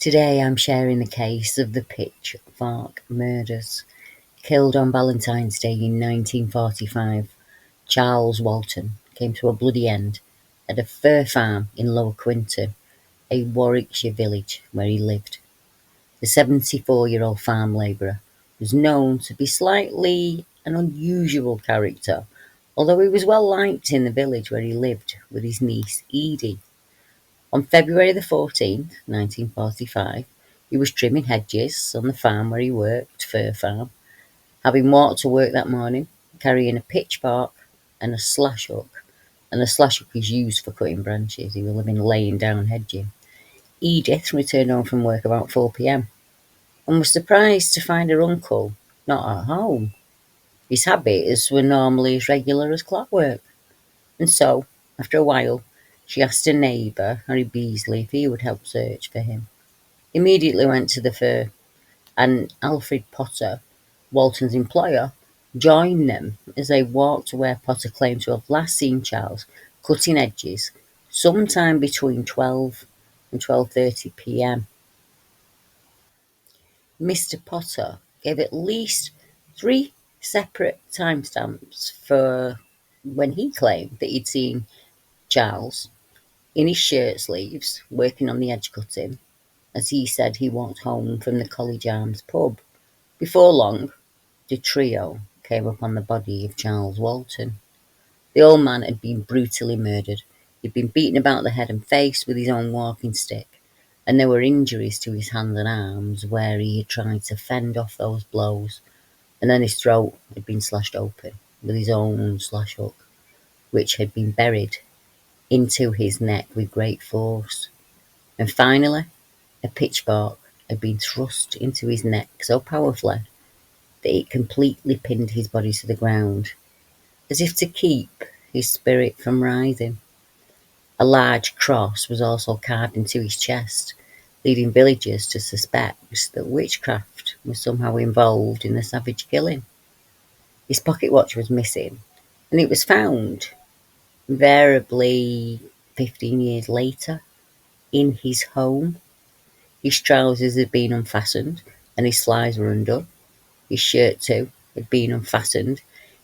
Today I'm sharing the case of the Pitchfork murders. Killed on Valentine's Day in 1945, Charles Walton came to a bloody end at a fir farm in Lower Quinton, a Warwickshire village where he lived. The 74-year-old farm labourer was known to be slightly an unusual character, although he was well liked in the village where he lived with his niece Edie. On February the 14th, 1945, he was trimming hedges on the farm where he worked, Fir Farm, having walked to work that morning, carrying a pitchfork and a slash hook. And the slash hook is used for cutting branches. He will have been laying down hedging. Edith returned home from work about 4 p.m. and was surprised to find her uncle not at home. His habits were normally as regular as clockwork. And so, after a while, she asked a neighbour, Harry Beasley, if he would help search for him. He immediately went to the fir, and Alfred Potter, Walton's employer, joined them as they walked to where Potter claimed to have last seen Charles cutting edges sometime between 12 and 12:30 p.m. Mr. Potter gave at least 3 separate timestamps for when he claimed that he'd seen Charles in his shirt sleeves working on the edge cutting, as he said he walked home from the College Arms pub. Before long, the trio came upon the body of Charles Walton. The old man had been brutally murdered. He'd been beaten about the head and face with his own walking stick, and there were injuries to his hands and arms where he had tried to fend off those blows, and then his throat had been slashed open with his own slash hook, which had been buried into his neck with great force. And finally, a pitchfork had been thrust into his neck so powerfully that it completely pinned his body to the ground, as if to keep his spirit from rising. A large cross was also carved into his chest, leading villagers to suspect that witchcraft was somehow involved in the savage killing. His pocket watch was missing, and it was found, invariably 15 years later, in his home. His trousers had been unfastened, and his slides were undone. His shirt, too, had been unfastened,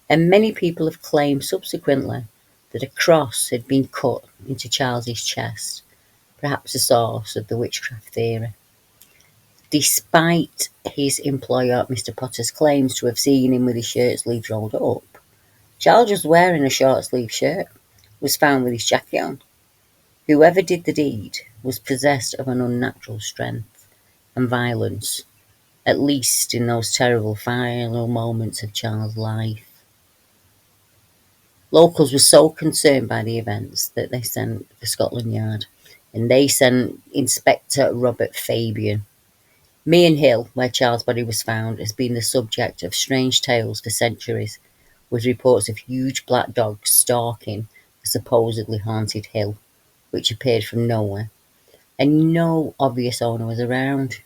and many people have claimed subsequently that a cross had been cut into Charles's chest, perhaps the source of the witchcraft theory. Despite his employer, Mr. Potter's claims to have seen him with his shirt sleeves rolled up, Charles was wearing a short-sleeved shirt, was found with his jacket on. Whoever did the deed was possessed of an unnatural strength and violence, at least in those terrible final moments of Charles' life. Locals were so concerned by the events that they sent for Scotland Yard, and they sent Inspector Robert Fabian. Meehan Hill, where Charles' body was found, has been the subject of strange tales for centuries, with reports of huge black dogs stalking a supposedly haunted hill, which appeared from nowhere, and no obvious owner was around.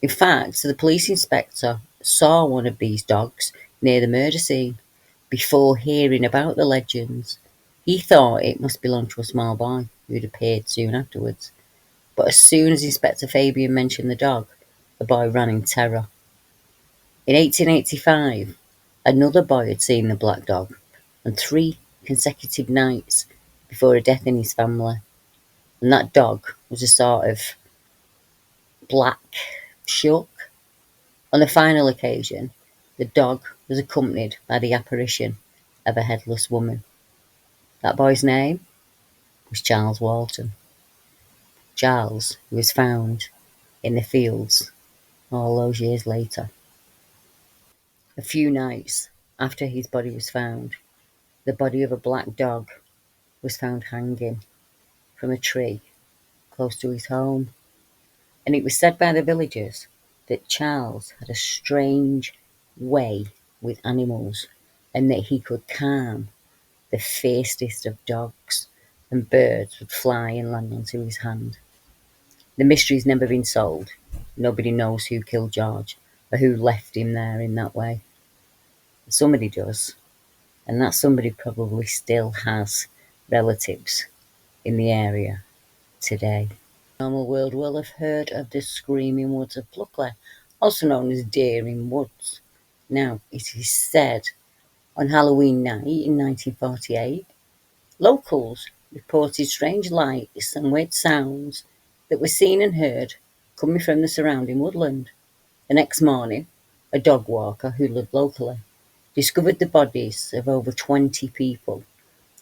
In fact, the police inspector saw one of these dogs near the murder scene before hearing about the legends. He thought it must belong to a small boy who'd appeared soon afterwards. But as soon as Inspector Fabian mentioned the dog, the boy ran in terror. In 1885, another boy had seen the black dog on 3 consecutive nights before a death in his family. And that dog was a sort of black shuck. On the final occasion, the dog was accompanied by the apparition of a headless woman. That boy's name was Charles Walton. Charles, who was found in the fields all those years later. A few nights after his body was found, the body of a black dog was found hanging from a tree close to his home. And it was said by the villagers that Charles had a strange way with animals, and that he could calm the fiercest of dogs, and birds would fly and land onto his hand. The mystery's never been solved. Nobody knows who killed George or who left him there in that way. Somebody does, and that somebody probably still has relatives in the area today. Normal world will have heard of the Screaming Woods of Plucker, also known as Deering Woods. Now, it is said on Halloween night in 1948, locals reported strange lights and weird sounds that were seen and heard coming from the surrounding woodland. The next morning, a dog walker who lived locally discovered the bodies of over 20 people,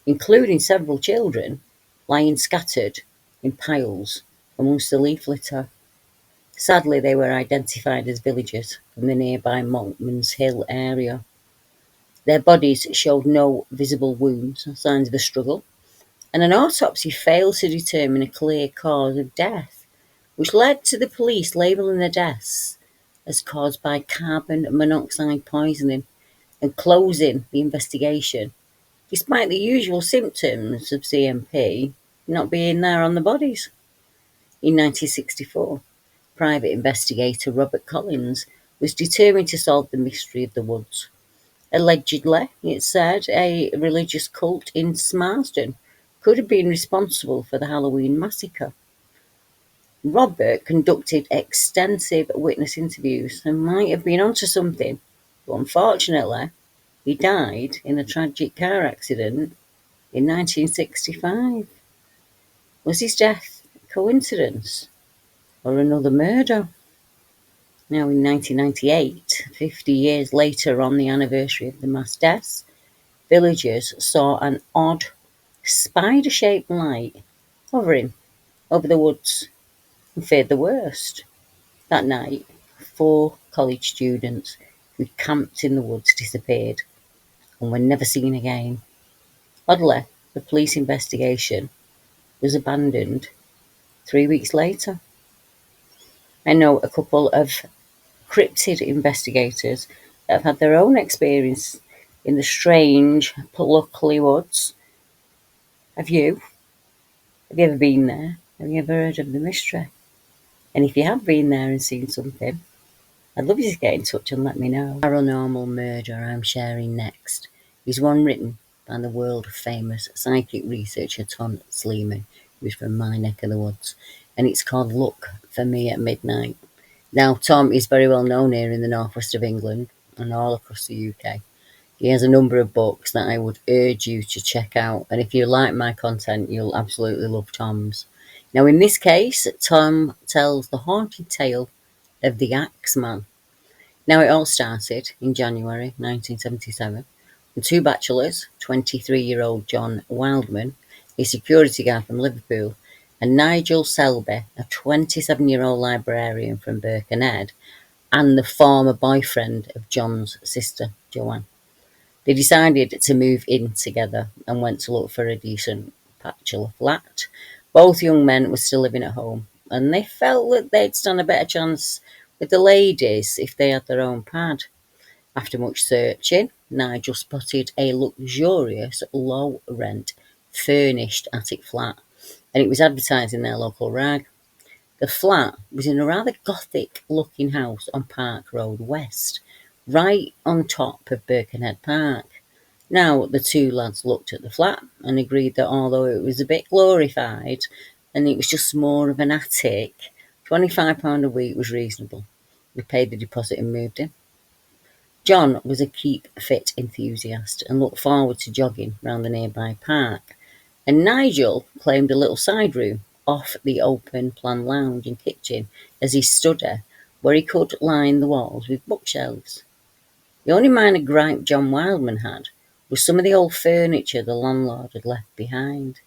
including several children, lying scattered in piles amongst the leaf litter. Sadly, they were identified as villagers from the nearby Monkman's Hill area. Their bodies showed no visible wounds or signs of a struggle, and an autopsy failed to determine a clear cause of death, which led to the police labelling the deaths as caused by carbon monoxide poisoning and closing the investigation, despite the usual symptoms of CMP not being there on the bodies. In 1964, private investigator Robert Collins was determined to solve the mystery of the woods. Allegedly, it said, a religious cult in Marsden could have been responsible for the Halloween massacre. Robert conducted extensive witness interviews and might have been onto something, but unfortunately, he died in a tragic car accident in 1965. Was his death a coincidence or another murder? Now, in 1998, 50 years later on the anniversary of the mass deaths, villagers saw an odd, spider-shaped light hovering over the woods and feared the worst. That night, 4 college students who camped in the woods disappeared and were never seen again. Oddly, the police investigation was abandoned 3 weeks later. I know a couple of cryptid investigators that have had their own experience in the strange Plucker Woods. Have you? Have you ever been there? Have you ever heard of the mystery? And if you have been there and seen something, I'd love you to get in touch and let me know. Paranormal murder I'm sharing next is one written by the world-famous psychic researcher Tom Sleeman, who's from my neck of the woods, and it's called Look for Me at Midnight. Now, Tom is very well known here in the northwest of England and all across the UK. He has a number of books that I would urge you to check out, and if you like my content, you'll absolutely love Tom's. Now, in this case, Tom tells the haunted tale of the Axeman. Now, it all started in January 1977 when 2 bachelors, 23-year-old John Wildman, a security guard from Liverpool, and Nigel Selby, a 27-year-old librarian from Birkenhead, and the former boyfriend of John's sister, Joanne. They decided to move in together and went to look for a decent bachelor flat. Both young men were still living at home, and they felt that they'd stand a better chance with the ladies if they had their own pad. After much searching, Nigel spotted a luxurious, low-rent, furnished attic flat, and it was advertised in their local rag. The flat was in a rather gothic-looking house on Park Road West, right on top of Birkenhead Park. Now, the 2 lads looked at the flat and agreed that although it was a bit glorified and it was just more of an attic, £25 a week was reasonable. We paid the deposit and moved in. John was a keep fit enthusiast and looked forward to jogging round the nearby park, and Nigel claimed a little side room off the open plan lounge and kitchen as his study, where he could line the walls with bookshelves. The only minor gripe John Wildman had was some of the old furniture the landlord had left behind.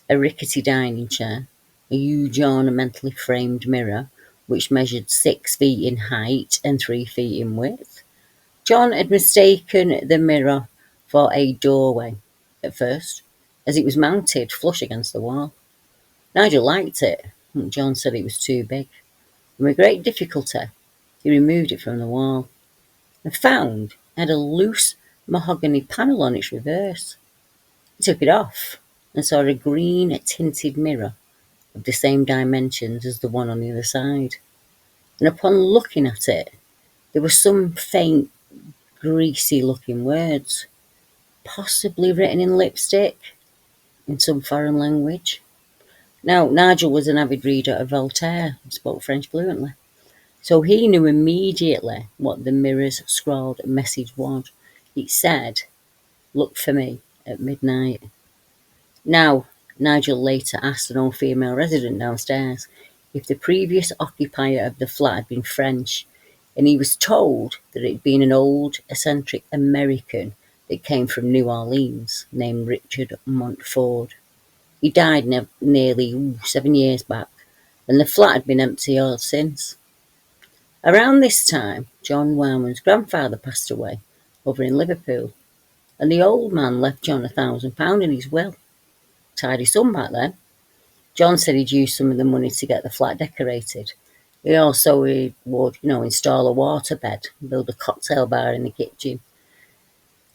A rickety dining chair, a huge ornamentally framed mirror, which measured 6 feet in height and 3 feet in width. John had mistaken the mirror for a doorway at first, as it was mounted flush against the wall. Nigel liked it, but John said it was too big, and with great difficulty he removed it from the wall, and found it had a loose mahogany panel on its reverse. He took it off and saw a green tinted mirror of the same dimensions as the one on the other side, and upon looking at it, there were some faint, greasy-looking words, possibly written in lipstick, in some foreign language. Now, Nigel was an avid reader of Voltaire and spoke French fluently. So he knew immediately what the mirror's scrawled message was. It said, "Look for me at midnight." Now, Nigel later asked an old female resident downstairs if the previous occupier of the flat had been French, and he was told that it had been an old, eccentric American that came from New Orleans named Richard Montford. He died nearly 7 years back, and the flat had been empty ever since. Around this time, John Wyman's grandfather passed away over in Liverpool, and the old man left John £1,000 in his will. Tidy sum back then. John said he'd use some of the money to get the flat decorated. He also would, install a waterbed, build a cocktail bar in the kitchen.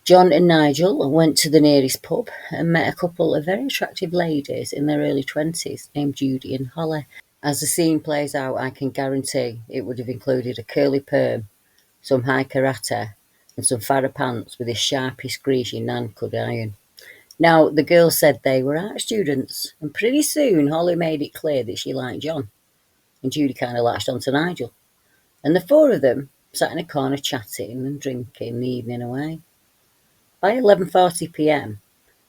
John and Nigel went to the nearest pub and met a couple of very attractive ladies in their early 20s named Judy and Holly. As the scene plays out, I can guarantee it would have included a curly perm, some high karate, and some Farrah pants with the sharpest grease your nan could iron. Now, the girls said they were art students, and pretty soon Holly made it clear that she liked John, and Judy kind of latched onto Nigel. And the four of them sat in a corner chatting and drinking the evening away. By 11:40 p.m,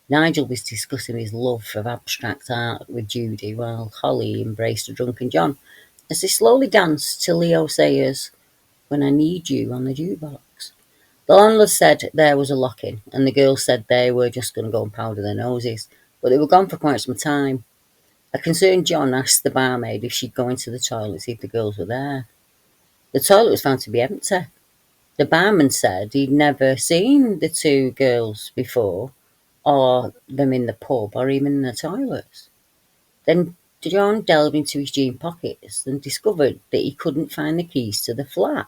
Nigel was discussing his love of abstract art with Judy, while Holly embraced a drunken John as they slowly danced to Leo Sayers' "When I Need You" on the jukebox. The landlord said there was a lock-in, and the girls said they were just going to go and powder their noses, but they were gone for quite some time. A concerned John asked the barmaid if she'd go into the toilet to see if the girls were there. The toilet was found to be empty. The barman said he'd never seen the two girls before, or them in the pub, or even in the toilets. Then John delved into his jean pockets and discovered that he couldn't find the keys to the flat.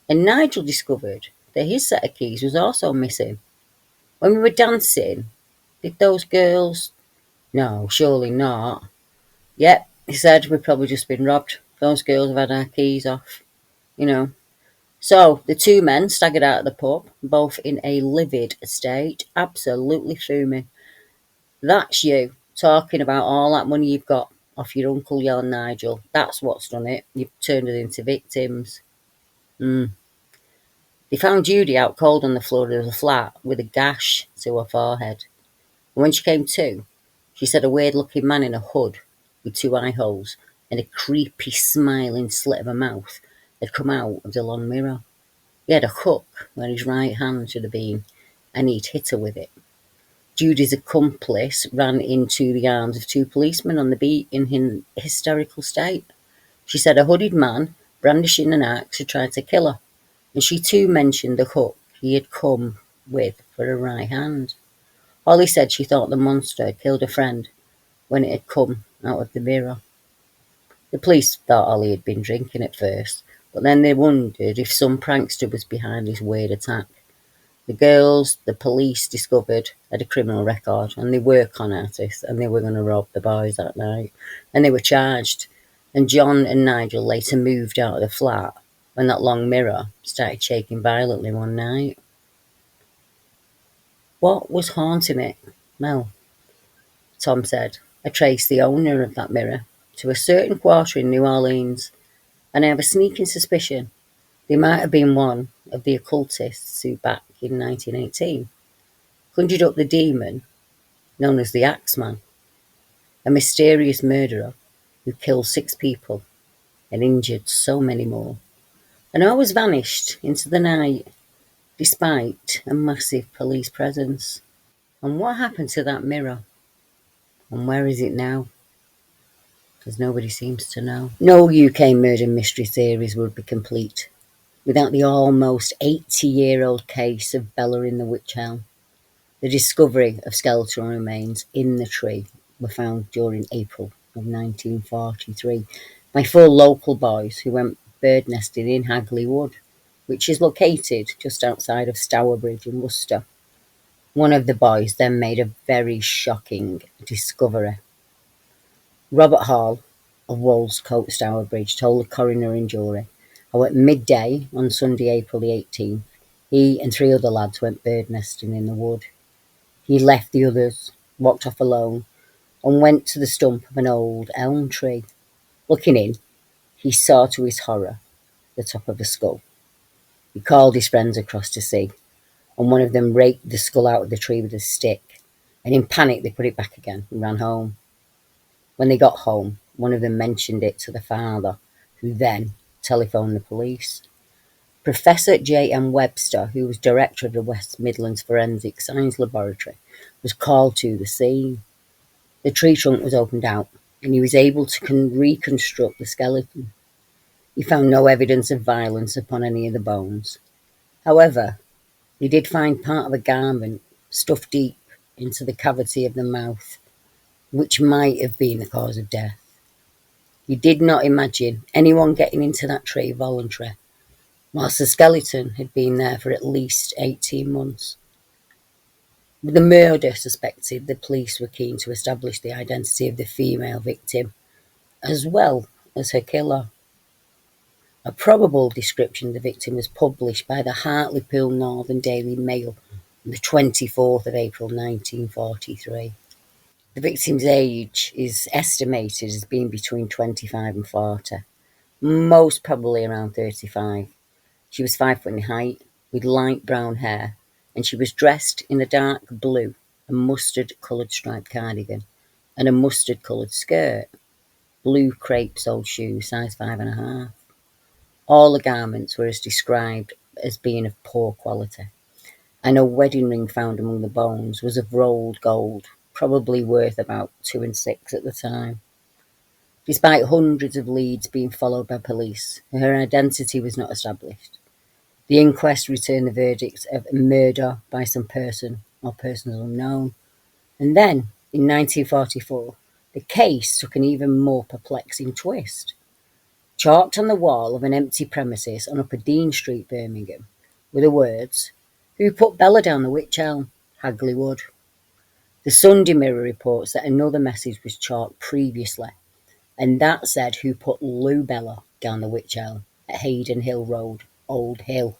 And Nigel discovered that his set of keys was also missing. When we were dancing, did those girls... No, surely not. Yep, he said, we've probably just been robbed. Those girls have had our keys off, you know. So, the two men staggered out of the pub, both in a livid state, absolutely fuming. "That's you, talking about all that money you've got off your uncle," yelled Nigel. "That's what's done it. You've turned us into victims." They found Judy out cold on the floor of the flat with a gash to her forehead. And when she came to, she said a weird-looking man in a hood with two eye holes and a creepy smiling slit of a mouth had come out of the long mirror. He had a hook where his right hand should have been, and he'd hit her with it. Judy's accomplice ran into the arms of two policemen on the beat in hysterical state. She said a hooded man, brandishing an axe, had tried to kill her, and she too mentioned the hook he had come with for her right hand. Holly said she thought the monster had killed a friend when it had come out of the mirror. The police thought Holly had been drinking at first, but then they wondered if some prankster was behind this weird attack. The girls the police discovered had a criminal record, and they were con artists, and they were going to rob the boys that night, and they were charged. And John and Nigel later moved out of the flat when that long mirror started shaking violently one night. What was haunting it? Well, Tom said, I traced the owner of that mirror to a certain quarter in New Orleans, and I have a sneaking suspicion they might have been one of the occultists who, back in 1918, conjured up the demon known as the Axeman, a mysterious murderer who killed 6 people and injured so many more, and always vanished into the night despite a massive police presence. And what happened to that mirror? And where is it now? Because nobody seems to know. No UK murder mystery theories would be complete without the almost 80-year-old case of Bella in the Witch Elm. The discovery of skeletal remains in the tree were found during April of 1943 by 4 local boys who went bird nesting in Hagley Wood, which is located just outside of Stourbridge in Worcester. One of the boys then made a very shocking discovery. Robert Hall of Woolscote, Stourbridge, told the coroner and jury how at midday on Sunday, April the 18th, he and 3 other lads went bird nesting in the wood. He left the others, walked off alone, and went to the stump of an old elm tree. Looking in, he saw to his horror the top of a skull. He called his friends across to see, and one of them raked the skull out of the tree with a stick, and in panic they put it back again and ran home. When they got home, one of them mentioned it to the father, who then telephoned the police. Professor J.M. Webster, who was director of the West Midlands Forensic Science Laboratory, was called to the scene. The tree trunk was opened out, and he was able to reconstruct the skeleton. He found no evidence of violence upon any of the bones. However, he did find part of a garment stuffed deep into the cavity of the mouth, which might have been the cause of death. He did not imagine anyone getting into that tree voluntarily, whilst the skeleton had been there for at least 18 months. With the murder suspected, the police were keen to establish the identity of the female victim, as well as her killer. A probable description of the victim was published by the Hartlepool Northern Daily Mail on the 24th of April 1943. The victim's age is estimated as being between 25 and 40, most probably around 35. She was 5 foot in height, with light brown hair, and she was dressed in a dark blue and mustard-coloured striped cardigan and a mustard-coloured skirt, blue crepe-soled shoes, size 5.5. All the garments were as described as being of poor quality, and a wedding ring found among the bones was of rolled gold, probably worth about 2 and 6 at the time. Despite hundreds of leads being followed by police, her identity was not established. The inquest returned the verdict of murder by some person or persons unknown. And then, in 1944, the case took an even more perplexing twist. Chalked on the wall of an empty premises on Upper Dean Street, Birmingham, were the words, "Who put Bella down the Witch Elm? Hagley Wood." The Sunday Mirror reports that another message was chalked previously, and that said, "Who put Lou Bella down the Witch Elm at Hayden Hill Road, Old Hill."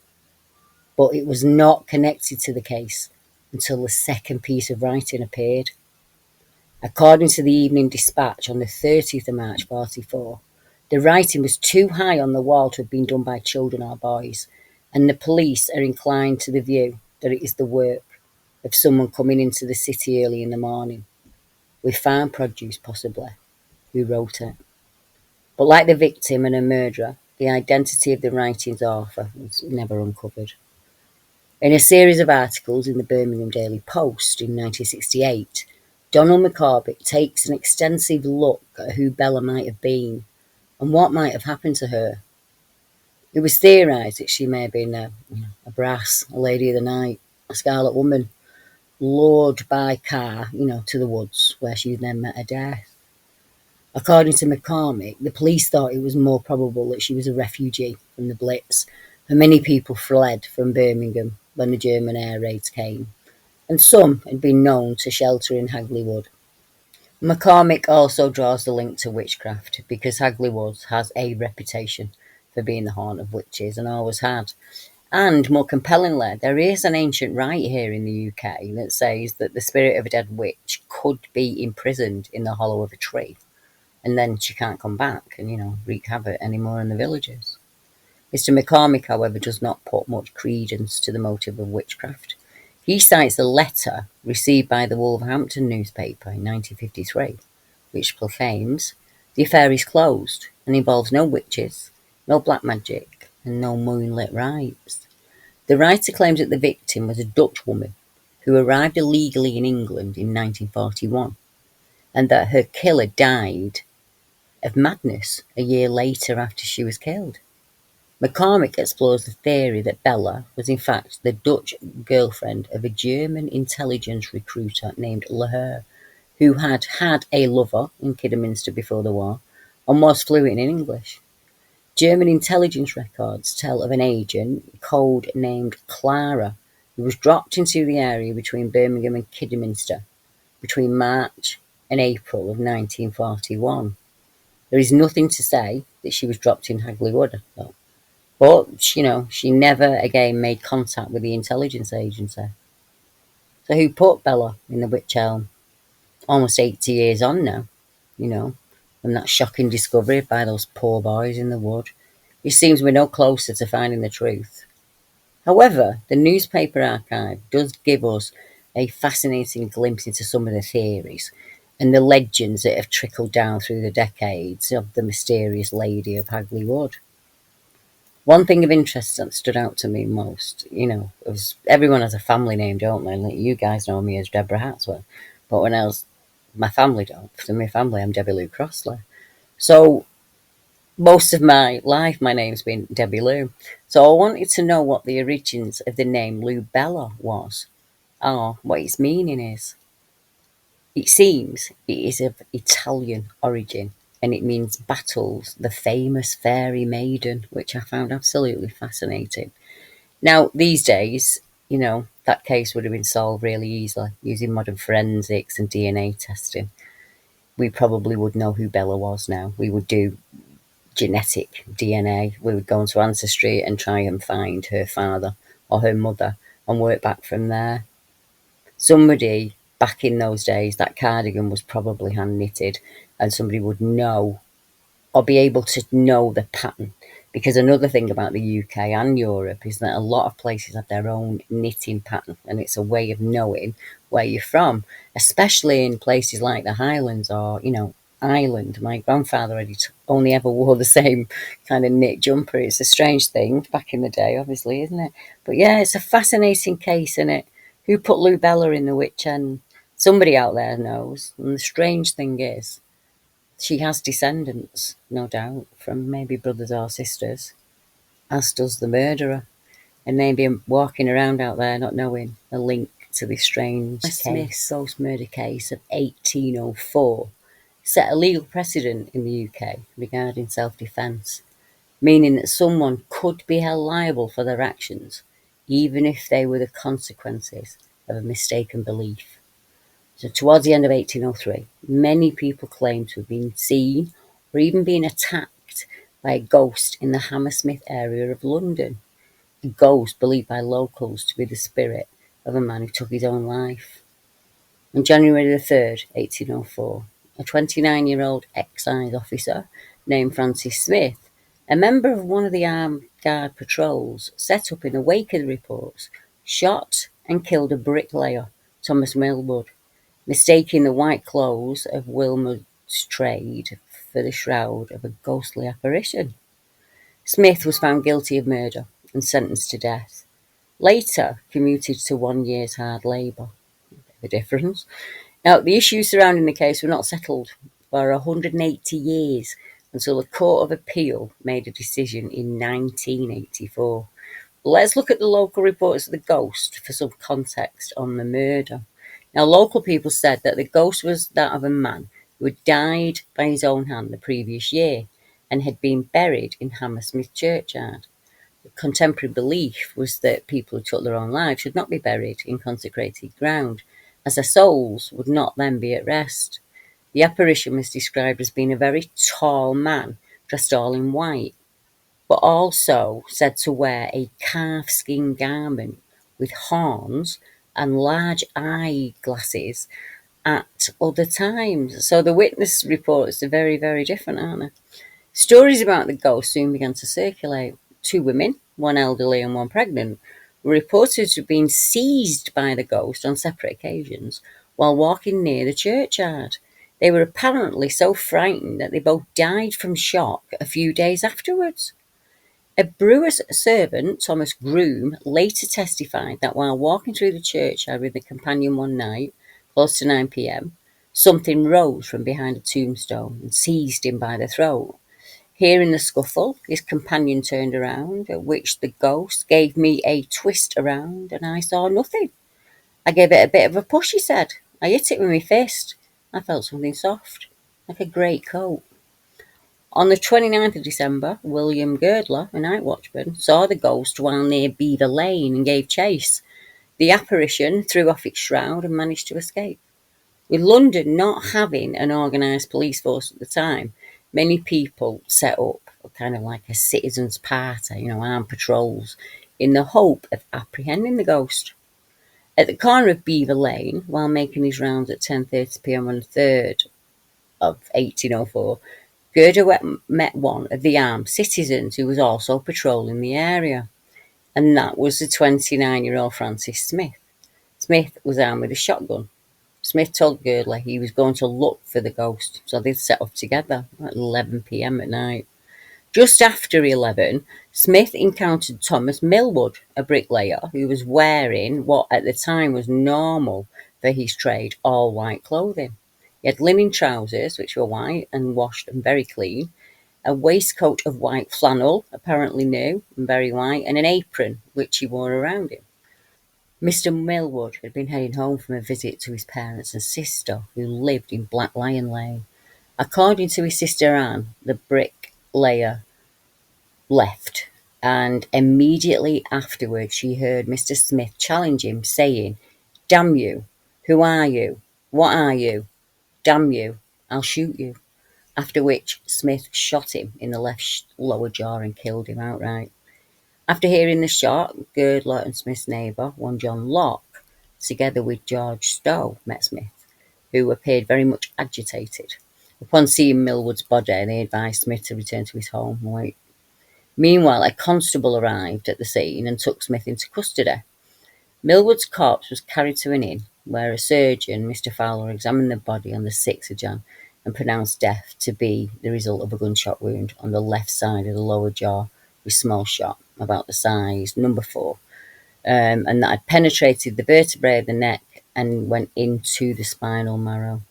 But it was not connected to the case until the second piece of writing appeared. According to the Evening Dispatch on the 30th of March 44, the writing was too high on the wall to have been done by children or boys, and the police are inclined to the view that it is the work of someone coming into the city early in the morning, with farm produce possibly, who wrote it. But like the victim and her murderer, the identity of the writing's author was never uncovered. In a series of articles in the Birmingham Daily Post in 1968, Donald McCormick takes an extensive look at who Bella might have been and what might have happened to her. It was theorised that she may have been a brass, a lady of the night, a scarlet woman, lured by car, to the woods, where she then met her death. According to McCormick, the police thought it was more probable that she was a refugee from the Blitz, and many people fled from Birmingham when the German air raids came, and some had been known to shelter in Hagley Wood. McCormick also draws the link to witchcraft because Hagley Woods has a reputation for being the haunt of witches and always had. And more compellingly, there is an ancient rite here in the UK that says that the spirit of a dead witch could be imprisoned in the hollow of a tree, and then she can't come back and, wreak havoc anymore in the villages. Mr. McCormick, however, does not put much credence to the motive of witchcraft. He cites a letter received by the Wolverhampton newspaper in 1953, which proclaims, "The affair is closed and involves no witches, no black magic, and no moonlit rites." The writer claims that the victim was a Dutch woman who arrived illegally in England in 1941, and that her killer died of madness a year later after she was killed. McCormick explores the theory that Bella was in fact the Dutch girlfriend of a German intelligence recruiter named Leher, who had had a lover in Kidderminster before the war and was fluent in English. German intelligence records tell of an agent code-named Clara who was dropped into the area between Birmingham and Kidderminster between March and April of 1941. There is nothing to say that she was dropped in Hagley Wood, though. But, she never again made contact with the intelligence agency. So who put Bella in the Witch Elm? almost 80 years on now, you know, from that shocking discovery by those poor boys in the wood. It seems we're no closer to finding the truth. However, the newspaper archive does give us a fascinating glimpse into some of the theories and the legends that have trickled down through the decades of the mysterious Lady of Hagley Wood. One thing of interest that stood out to me most, was everyone has a family name, don't they? Like you guys know me as Deborah Hatsworth, but when I was my family don't. For my family, I'm Debbie Lou Crossley. So most of my life, my name's been Debbie Lou. So I wanted to know what the origins of the name Lou Bella was, or what its meaning is. It seems it is of Italian origin, and it means battles, the famous fairy maiden, which I found absolutely fascinating. Now, these days, that case would have been solved really easily using modern forensics and DNA testing. We probably would know who Bella was now. We would do genetic DNA. We would go onto Ancestry and try and find her father or her mother and work back from there. Somebody back in those days, that cardigan was probably hand knitted, and somebody would know or be able to know the pattern. Because another thing about the UK and Europe is that a lot of places have their own knitting pattern, and it's a way of knowing where you're from, especially in places like the Highlands or, Ireland. My grandfather only ever wore the same kind of knit jumper. It's a strange thing back in the day, obviously, isn't it? But yeah, it's a fascinating case, isn't it? Who put Lou Bella in the Witch Elm? Somebody out there knows. And the strange thing is, she has descendants, no doubt, from maybe brothers or sisters, as does the murderer. And they'd be walking around out there not knowing a link to this strange Hammersmith Ghost murder case of 1804 set a legal precedent in the UK regarding self-defence, meaning that someone could be held liable for their actions, even if they were the consequences of a mistaken belief. So towards the end of 1803, many people claimed to have been seen or even been attacked by a ghost in the Hammersmith area of London. A ghost believed by locals to be the spirit of a man who took his own life. On January the 3rd, 1804, a 29-year-old excise officer named Francis Smith, a member of one of the armed guard patrols, set up in the wake of the reports, shot and killed a bricklayer, Thomas Millwood, mistaking the white clothes of Wilmot's trade for the shroud of a ghostly apparition. Smith was found guilty of murder and sentenced to death. Later, commuted to 1 year's hard labour. The difference. Now, the issues surrounding the case were not settled for 180 years until the Court of Appeal made a decision in 1984. Let's look at the local reports of the ghost for some context on the murder. Now, local people said that the ghost was that of a man who had died by his own hand the previous year and had been buried in Hammersmith churchyard. The contemporary belief was that people who took their own lives should not be buried in consecrated ground, as their souls would not then be at rest. The apparition was described as being a very tall man, dressed all in white, but also said to wear a calfskin garment with horns and large eyeglasses at other times. So the witness reports are very, very different, aren't they? Stories about the ghost soon began to circulate. Two women, one elderly and one pregnant, were reported to have been seized by the ghost on separate occasions while walking near the churchyard. They were apparently so frightened that they both died from shock a few days afterwards. A brewer's servant, Thomas Groom, later testified that while walking through the churchyard with a companion one night, close to 9 p.m, something rose from behind a tombstone and seized him by the throat. Hearing the scuffle, his companion turned around, at which the ghost gave me a twist around and I saw nothing. I gave it a bit of a push, he said. I hit it with my fist. I felt something soft, like a great coat. On the 29th of December, William Girdler, a night watchman, saw the ghost while near Beaver Lane and gave chase. The apparition threw off its shroud and managed to escape. With London not having an organised police force at the time, many people set up kind of like a citizens' party, armed patrols, in the hope of apprehending the ghost. At the corner of Beaver Lane, while making his rounds at 10:30 p.m. on the 3rd of 1804, Gerda met one of the armed citizens who was also patrolling the area, and that was the 29-year-old Francis Smith. Smith was armed with a shotgun. Smith told Girdler he was going to look for the ghost, so they set off together at 11 p.m. at night. Just after 11, Smith encountered Thomas Millwood, a bricklayer, who was wearing what at the time was normal for his trade, all white clothing. He had linen trousers, which were white and washed and very clean, a waistcoat of white flannel, apparently new and very white, and an apron, which he wore around him. Mr. Millwood had been heading home from a visit to his parents and sister, who lived in Black Lion Lane. According to his sister Anne, the bricklayer left, and immediately afterwards she heard Mr. Smith challenge him, saying, "Damn you, who are you? What are you? Damn you, I'll shoot you." After which Smith shot him in the left lower jaw and killed him outright. After hearing the shot, Girdler and Smith's neighbour, one John Locke, together with George Stowe, met Smith, who appeared very much agitated. Upon seeing Millwood's body, they advised Smith to return to his home and wait. Meanwhile, a constable arrived at the scene and took Smith into custody. Millwood's corpse was carried to an inn, where a surgeon, Mr. Fowler, examined the body on the 6th of Jan and pronounced death to be the result of a gunshot wound on the left side of the lower jaw with small shot, about the size, number 4, and that had penetrated the vertebrae of the neck and went into the spinal marrow.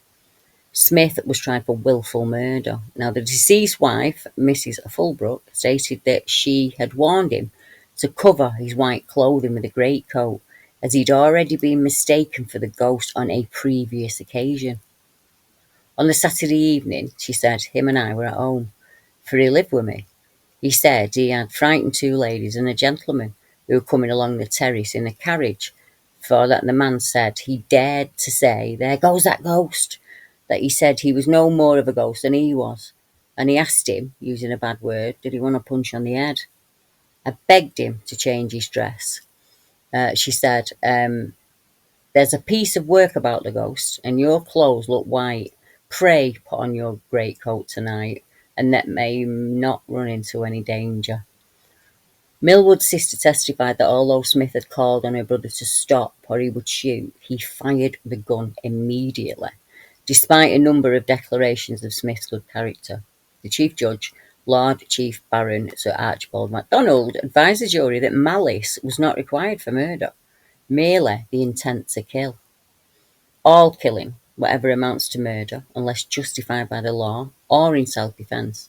Smith was tried for willful murder. Now, the deceased wife, Mrs. Fulbrook, stated that she had warned him to cover his white clothing with a greatcoat, as he'd already been mistaken for the ghost on a previous occasion. On the Saturday evening, she said, him and I were at home, for he lived with me. He said he had frightened 2 ladies and a gentleman who were coming along the terrace in a carriage, for that the man said he dared to say, "There goes that ghost," that he said he was no more of a ghost than he was. And he asked him, using a bad word, did he want a punch on the head? I begged him to change his dress. She said, "There's a piece of work about the ghost, and your clothes look white. Pray put on your greatcoat tonight, and that may not run into any danger." Millwood's sister testified that although Smith had called on her brother to stop or he would shoot, he fired the gun immediately, despite a number of declarations of Smith's good character. The Chief Judge, Lord Chief Baron Sir Archibald MacDonald, advised the jury that malice was not required for murder, merely the intent to kill. All killing, whatever amounts to murder, unless justified by the law or in self-defence,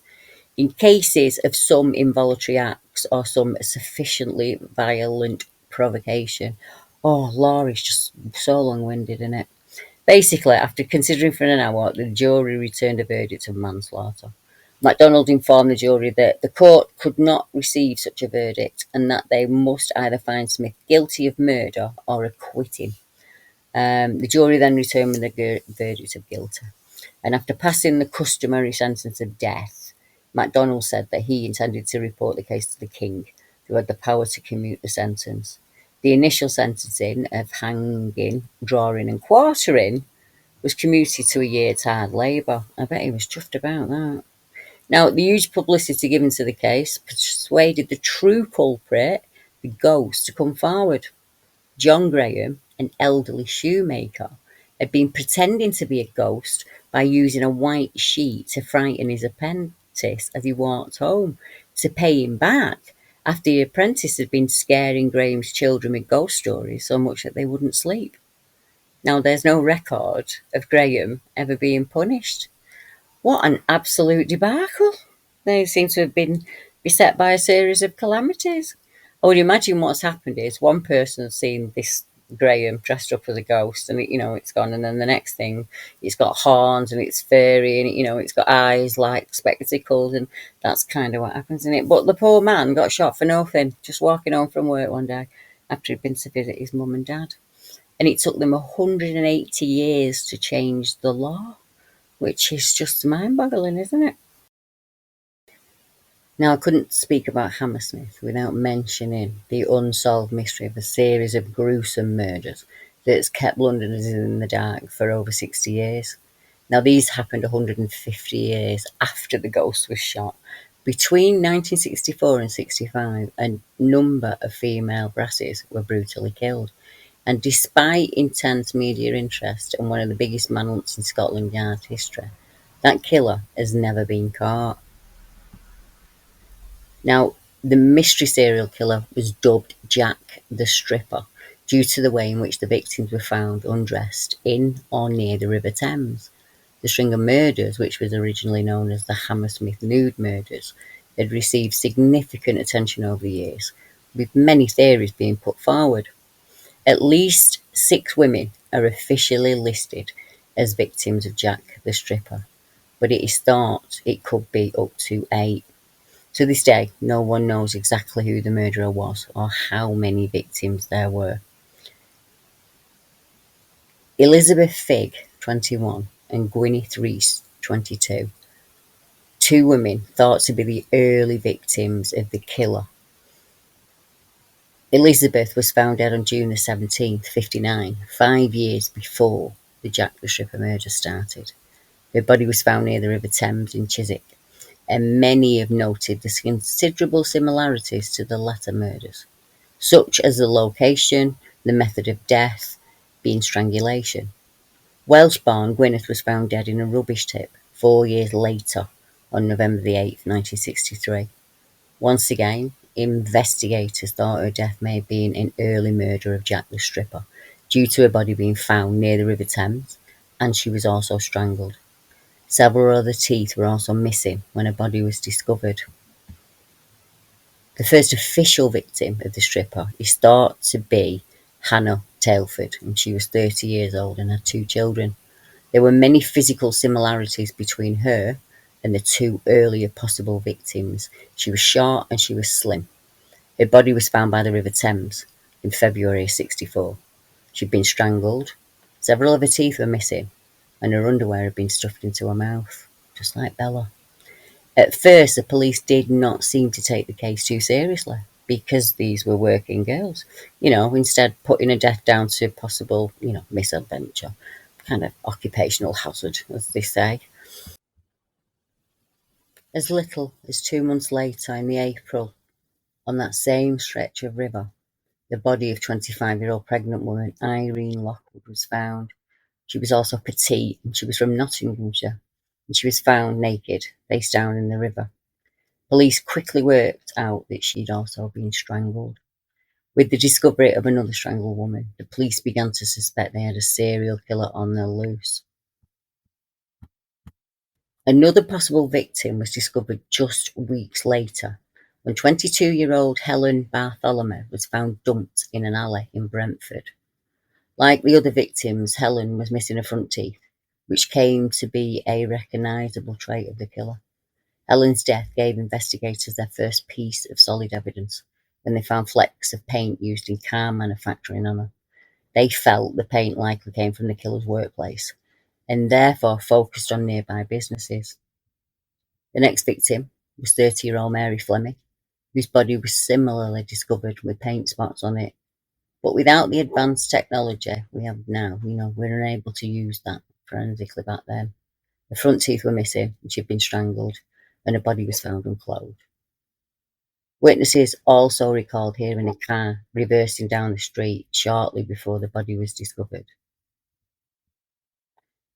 in cases of some involuntary acts or some sufficiently violent provocation. Oh, law is just so long-winded, isn't it? Basically, after considering for an hour, the jury returned a verdict of manslaughter. MacDonald informed the jury that the court could not receive such a verdict and that they must either find Smith guilty of murder or acquit him. The jury then returned with a verdict of guilty. And after passing the customary sentence of death, MacDonald said that he intended to report the case to the king, who had the power to commute the sentence. The initial sentencing of hanging, drawing and quartering was commuted to a year's hard labour. I bet he was chuffed about that. Now, the huge publicity given to the case persuaded the true culprit, the ghost, to come forward. John Graham, an elderly shoemaker, had been pretending to be a ghost by using a white sheet to frighten his apprentice as he walked home, to pay him back after the apprentice had been scaring Graham's children with ghost stories so much that they wouldn't sleep. Now, there's no record of Graham ever being punished. What an absolute debacle. They seem to have been beset by a series of calamities. I would imagine what's happened is one person has seen this Graham dressed up as a ghost and it's gone, and then the next thing it's got horns and it's furry and it's got eyes like spectacles, and that's kind of what happens in it. But the poor man got shot for nothing, just walking home from work one day after he'd been to visit his mum and dad. And it took them 180 years to change the law, which is just mind-boggling, isn't it? Now, I couldn't speak about Hammersmith without mentioning the unsolved mystery of a series of gruesome murders that's kept Londoners in the dark for over 60 years. Now, these happened 150 years after the ghost was shot. Between 1964 and 65, a number of female brasses were brutally killed. And despite intense media interest and one of the biggest manhunts in Scotland Yard history, that killer has never been caught. Now, the mystery serial killer was dubbed Jack the Stripper due to the way in which the victims were found undressed in or near the River Thames. The string of murders, which was originally known as the Hammersmith Nude Murders, had received significant attention over the years, with many theories being put forward. At least 6 women are officially listed as victims of Jack the Stripper, but it is thought it could be up to 8. To this day, no one knows exactly who the murderer was or how many victims there were. Elizabeth Figg, 21, and Gwyneth Reese, 22, 2 women thought to be the early victims of the killer. Elizabeth was found dead on June the 17th, 59, 5 years before the Jack the Stripper murder started. Her body was found near the River Thames in Chiswick, and many have noted the considerable similarities to the latter murders, such as the location, the method of death being strangulation. Welsh-born Gwyneth was found dead in a rubbish tip 4 years later on November the 8th, 1963. Once again, investigators thought her death may have been an early murder of Jack the Stripper due to her body being found near the River Thames, and she was also strangled. Several other teeth were also missing when her body was discovered. The first official victim of the stripper is thought to be Hannah Tailford, and she was 30 years old and had 2 children. There were many physical similarities between her and the 2 earlier possible victims. She was short and she was slim. Her body was found by the River Thames in February of 64. She'd been strangled, several of her teeth were missing, and her underwear had been stuffed into her mouth, just like Bella. At first, the police did not seem to take the case too seriously because these were working girls. Instead putting a death down to possible, misadventure, kind of occupational hazard, as they say. As little as 2 months later, in the April, on that same stretch of river, the body of 25-year-old pregnant woman Irene Lockwood was found. She was also petite, and she was from Nottinghamshire, and she was found naked, face down in the river. Police quickly worked out that she'd also been strangled. With the discovery of another strangled woman, the police began to suspect they had a serial killer on the loose. Another possible victim was discovered just weeks later, when 22-year-old Helen Bartholomew was found dumped in an alley in Brentford. Like the other victims, Helen was missing her front teeth, which came to be a recognisable trait of the killer. Helen's death gave investigators their first piece of solid evidence when they found flecks of paint used in car manufacturing on her. They felt the paint likely came from the killer's workplace and therefore focused on nearby businesses. The next victim was 30-year-old Mary Fleming, whose body was similarly discovered with paint spots on it. But without the advanced technology we have now, we're unable to use that forensically back then. The front teeth were missing, and she'd been strangled, and her body was found unclothed. Witnesses also recalled hearing a car reversing down the street shortly before the body was discovered.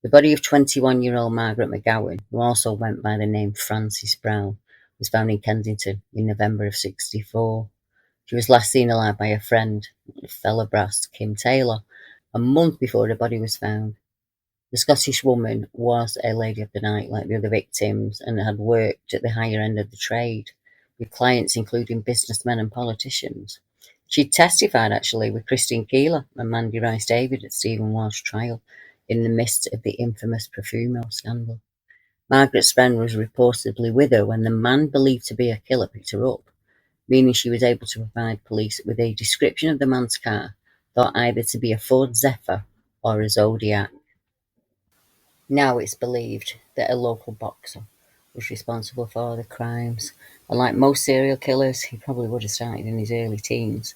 The body of 21-year-old Margaret McGawan, who also went by the name Frances Brown, was found in Kensington in November of 64. She was last seen alive by a friend, fellow brass Kim Taylor, a month before the body was found. The Scottish woman was a lady of the night like the other victims and had worked at the higher end of the trade, with clients including businessmen and politicians. She testified actually with Christine Keeler and Mandy Rice David at Stephen Ward's trial in the midst of the infamous perfume mill scandal. Margaret's friend was reportedly with her when the man believed to be a killer picked her up, meaning she was able to provide police with a description of the man's car, thought either to be a Ford Zephyr or a Zodiac. Now it's believed that a local boxer was responsible for the crimes, and like most serial killers, he probably would have started in his early teens,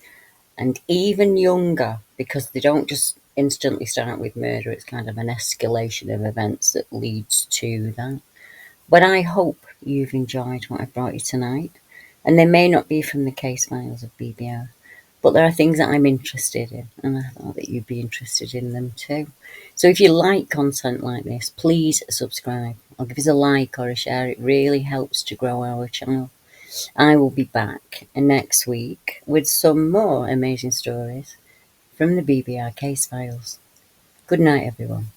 and even younger, because they don't just instantly start with murder. It's kind of an escalation of events that leads to that. But I hope you've enjoyed what I've brought you tonight. And they may not be from the case files of BBR, but there are things that I'm interested in, and I thought that you'd be interested in them too. So if you like content like this, please subscribe or give us a like or a share. It really helps to grow our channel. I will be back next week with some more amazing stories from the BBR case files. Good night, everyone.